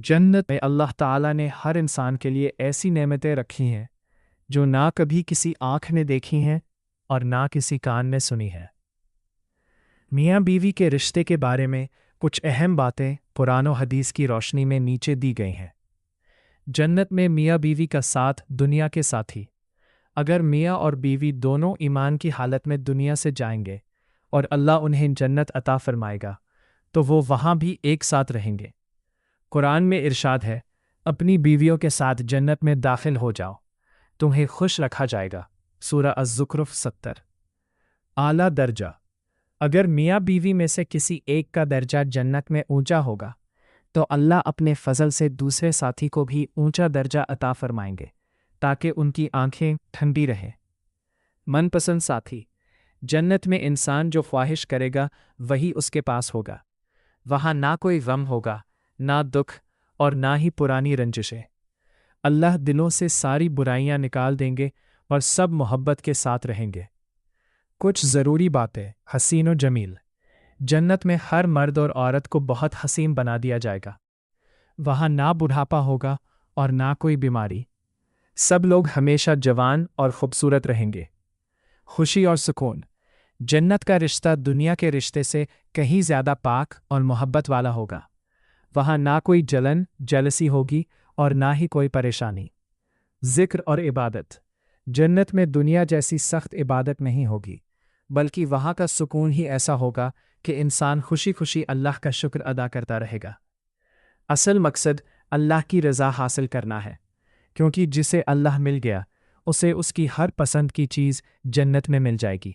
جنت میں اللہ تعالیٰ نے ہر انسان کے لیے ایسی نعمتیں رکھی ہیں جو نہ کبھی کسی آنکھ نے دیکھی ہیں اور نہ کسی کان نے سنی ہے۔ میاں بیوی کے رشتے کے بارے میں کچھ اہم باتیں قرآن و حدیث کی روشنی میں نیچے دی گئی ہیں۔ جنت میں میاں بیوی کا ساتھ دنیا کے ساتھی۔ اگر میاں اور بیوی دونوں ایمان کی حالت میں دنیا سے جائیں گے اور اللہ انہیں جنت عطا فرمائے گا تو وہ وہاں بھی ایک ساتھ رہیں گے۔ قرآن میں ارشاد ہے، اپنی بیویوں کے ساتھ جنت میں داخل ہو جاؤ، تمہیں خوش رکھا جائے گا۔ سورہ الزخرف 70۔ اعلیٰ درجہ۔ اگر میاں بیوی میں سے کسی ایک کا درجہ جنت میں اونچا ہوگا تو اللہ اپنے فضل سے دوسرے ساتھی کو بھی اونچا درجہ عطا فرمائیں گے تاکہ ان کی آنکھیں ٹھنڈی رہیں۔ من پسند ساتھی۔ جنت میں انسان جو خواہش کرے گا وہی اس کے پاس ہوگا۔ وہاں نہ کوئی غم ہوگا، نہ دکھ اور نہ ہی پرانی رنجشیں۔ اللہ دلوں سے ساری برائیاں نکال دیں گے اور سب محبت کے ساتھ رہیں گے۔ کچھ ضروری باتیں۔ حسین و جمیل۔ جنت میں ہر مرد اور عورت کو بہت حسین بنا دیا جائے گا۔ وہاں نہ بڑھاپا ہوگا اور نہ کوئی بیماری۔ سب لوگ ہمیشہ جوان اور خوبصورت رہیں گے۔ خوشی اور سکون۔ جنت کا رشتہ دنیا کے رشتے سے کہیں زیادہ پاک اور محبت والا ہوگا۔ وہاں نہ کوئی جلن، جیلسی ہوگی اور نہ ہی کوئی پریشانی۔ ذکر اور عبادت۔ جنت میں دنیا جیسی سخت عبادت نہیں ہوگی، بلکہ وہاں کا سکون ہی ایسا ہوگا کہ انسان خوشی خوشی اللہ کا شکر ادا کرتا رہے گا۔ اصل مقصد اللہ کی رضا حاصل کرنا ہے، کیونکہ جسے اللہ مل گیا اسے اس کی ہر پسند کی چیز جنت میں مل جائے گی۔